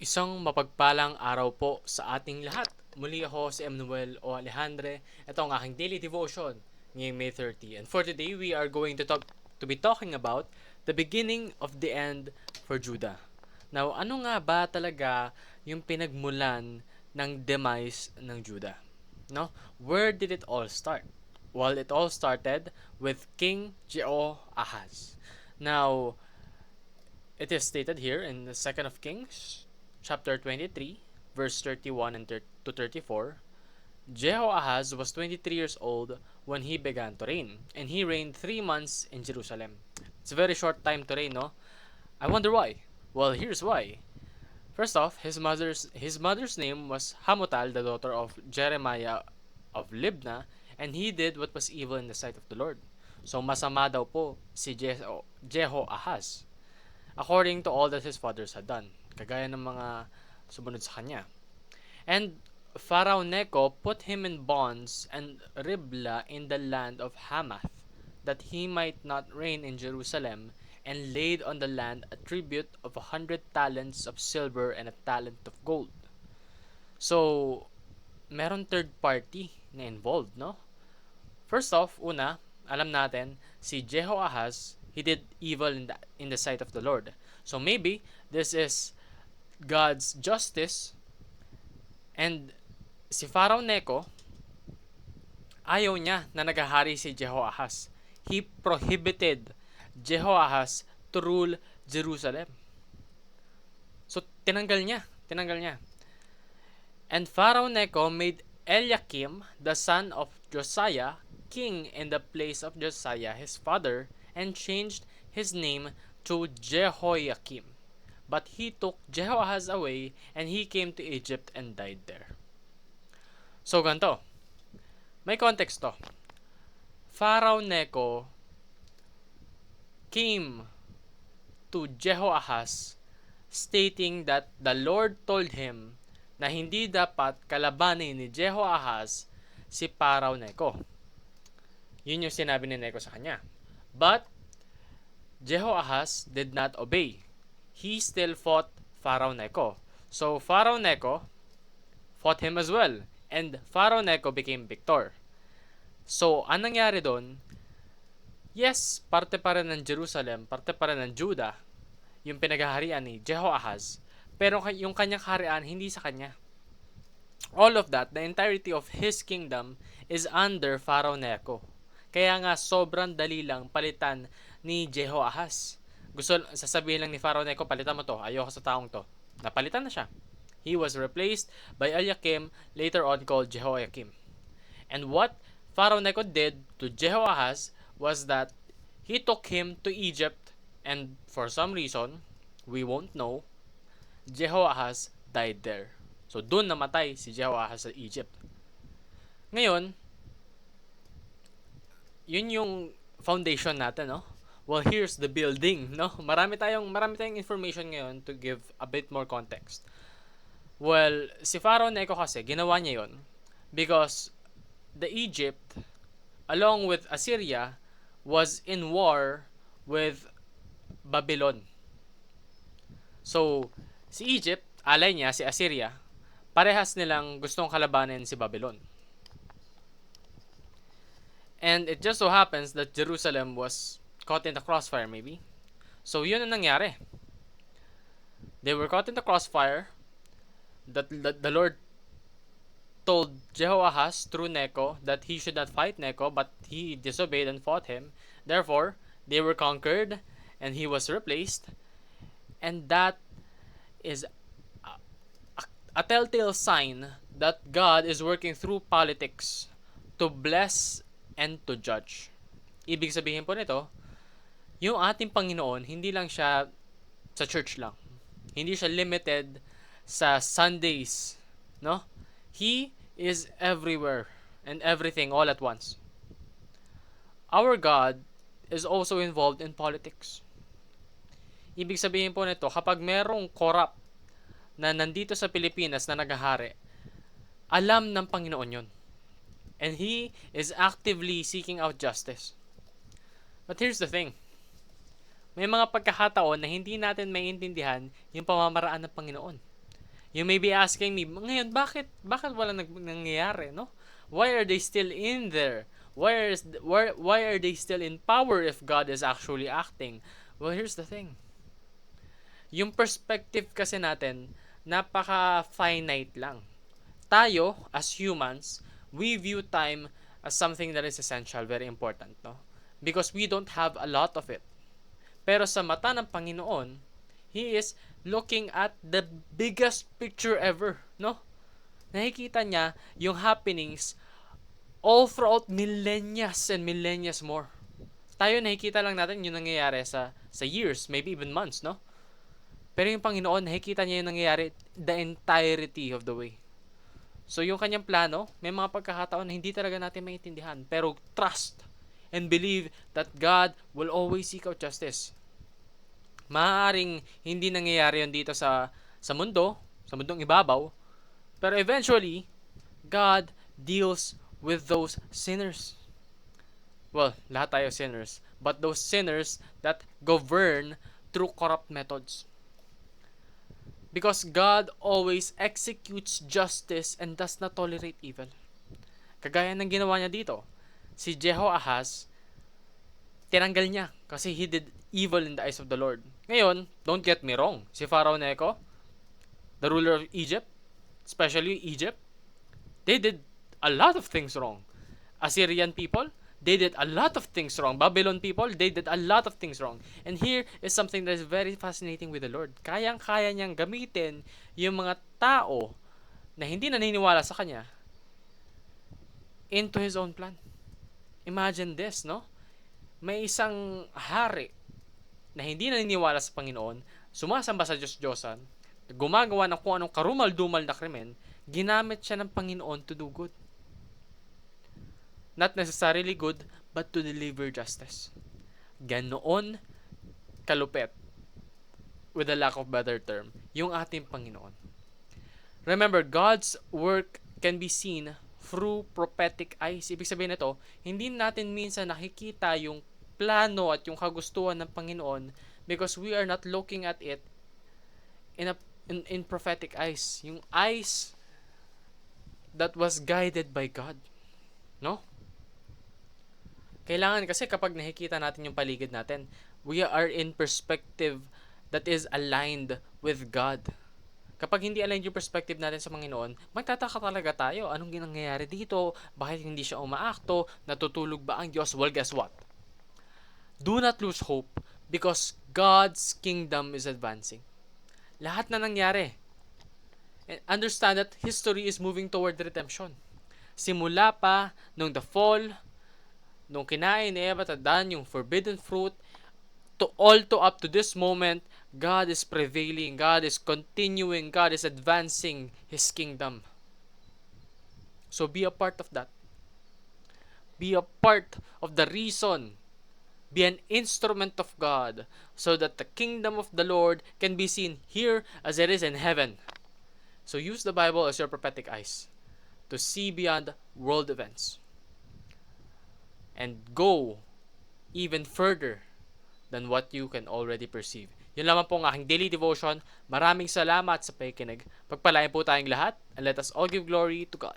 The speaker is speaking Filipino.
Isang mapagpalang araw po sa ating lahat. Muli ako si Emmanuel o Alejandre. Ito ang aking daily devotion ngayong May 30. And for today, we are going to be talking about the beginning of the end for Judah. Now, ano nga ba talaga yung pinagmulan ng demise ng Judah? No? Where did it all start? Well, it all started with King Jehoahaz. Now, it is stated here in the Second of Kings, chapter 23, verse 31 to 34. Jehoahaz was 23 years old when he began to reign, and he reigned 3 months in Jerusalem. It's a very short time to reign, no? I wonder why. Well, here's why. First off, his mother's name was Hamutal, the daughter of Jeremiah of Libnah, and he did what was evil in the sight of the Lord. So masama daw po si Jehoahaz according to all that his fathers had done, kagaya ng mga sumunod sa kanya. And Pharaoh Necho put him in bonds and Riblah in the land of Hamath, that he might not reign in Jerusalem, and laid on the land a tribute of 100 talents of silver and a talent of gold. So, meron third party na involved, no? First off, una, alam natin, si Jehoahaz, he did evil in the sight of the Lord. So maybe this is God's justice, and si Pharaoh Necho, ayaw niya na nagahari si Jehoahaz. He prohibited Jehoahaz to rule Jerusalem. So tinanggal niya. And Pharaoh Necho made Eliakim, the son of Josiah, king in the place of Josiah his father, and changed his name to Jehoiakim. But he took Jehoahaz away, and he came to Egypt and died there. So ganito, may context to. Pharaoh Necho came to Jehoahaz stating that the Lord told him na hindi dapat kalabanin ni Jehoahaz si Pharaoh Necho. Yun yung sinabi ni Necho sa kanya. But Jehoahaz did not obey. He still fought Pharaoh Necho. So Pharaoh Necho fought him as well, and Pharaoh Necho became victor. So anong nangyari doon? Yes, parte pa rin ng Jerusalem, parte pa rin ng Judah, yung pinaghaharian ni Jehoahaz, pero yung kanyang kaharian hindi sa kanya. All of that, the entirety of his kingdom is under Pharaoh Necho. Kaya nga sobrang dali lang palitan ni Jehoahaz. Sasabihin lang ni Pharaoh Necho, palitan mo to, ayoko sa taong to. Napalitan na siya. He was replaced by Eliakim, later on called Jehoiakim. And what Pharaoh Necho did to Jehoahaz was that he took him to Egypt, and for some reason, we won't know, Jehoahaz died there. So doon namatay si Jehoahaz sa Egypt. Ngayon, yun yung foundation natin, no? Well, here's the building, no? Marami tayong information ngayon to give a bit more context. Well, si Pharaoh Necho kasi ginawa niya yon because the Egypt along with Assyria was in war with Babylon. So, si Egypt, alay niya si Assyria, parehas nilang gustong kalabanin si Babylon. And it just so happens that Jerusalem was caught in the crossfire maybe. So yun ang nangyari. They were caught in the crossfire. The Lord told Jehoahaz through Necho that he should not fight Necho, but he disobeyed and fought him. Therefore, they were conquered and he was replaced. And that is a telltale sign that God is working through politics to bless and to judge. Ibig sabihin po nito, yung ating Panginoon, hindi lang siya sa church lang. Hindi siya limited sa Sundays, no? He is everywhere and everything all at once. Our God is also involved in politics. Ibig sabihin po nito, kapag merong corrupt na nandito sa Pilipinas na naghahari, alam ng Panginoon yon. And He is actively seeking out justice. But here's the thing. May mga pagkakataon na hindi natin maiintindihan yung pamamaraan ng Panginoon. You may be asking me, ngayon, bakit wala nangyayari, no? Why are they still in there? Why are they still in power if God is actually acting? Well, here's the thing. Yung perspective kasi natin, napaka-finite lang. Tayo, as humans, we view time as something that is essential, very important, no? Because we don't have a lot of it. Pero sa mata ng Panginoon, He is looking at the biggest picture ever, no? Nakikita niya yung happenings all throughout millennias and millennias more. Tayo nakikita lang natin yung nangyayari sa years, maybe even months, no? Pero yung Panginoon, nakikita niya yung nangyayari the entirety of the way. So yung kanyang plano, may mga pagkakataon na hindi talaga natin maintindihan. Pero trust and believe that God will always seek out justice. Maaaring hindi nangyayari yun dito sa mundong ibabaw, pero eventually, God deals with those sinners. Well, lahat tayo sinners, but those sinners that govern through corrupt methods. Because God always executes justice and does not tolerate evil. Kagaya ng ginawa niya dito. Si Jehoahaz, tinanggal niya kasi he did evil in the eyes of the Lord. Ngayon, don't get me wrong. Si Pharaoh Necho, the ruler of Egypt, especially Egypt, they did a lot of things wrong. Assyrian people, they did a lot of things wrong. Babylon people, they did a lot of things wrong. And here is something that is very fascinating with the Lord. Kayang-kaya niyang gamitin yung mga tao na hindi naniniwala sa Kanya into His own plan. Imagine this, no? May isang hari na hindi naniniwala sa Panginoon, sumasamba sa Diyos-Diyosan, gumagawa ng kung anong karumal-dumal na krimen, ginamit siya ng Panginoon to do good. Not necessarily good, but to deliver justice. Ganoon kalupet, with a lack of better term, yung ating Panginoon. Remember, God's work can be seen through prophetic eyes. Ibig sabihin nito, hindi natin minsan nakikita yung plano at yung kagustuhan ng Panginoon because we are not looking at it in prophetic eyes. Yung eyes that was guided by God. No? Kailangan kasi kapag nakikita natin yung paligid natin, we are in perspective that is aligned with God. Kapag hindi aligned yung perspective natin sa Panginoon, magtataka talaga tayo. Anong nangyayari dito? Bakit hindi siya umaakto? Natutulog ba ang Diyos? Well, guess what? Do not lose hope because God's kingdom is advancing. Lahat na nangyari. And understand that history is moving toward redemption. Simula pa nung the fall, nung kinain ni Eva at Adan yung forbidden fruit, to up to this moment, God is prevailing, God is continuing, God is advancing His kingdom. So be a part of that. Be a part of the reason. Be an instrument of God so that the kingdom of the Lord can be seen here as it is in heaven. So use the Bible as your prophetic eyes to see beyond world events and go even further than what you can already perceive. Yun lamang po ang aking daily devotion. Maraming salamat sa pakikinig. Pagpalain po tayong lahat and let us all give glory to God.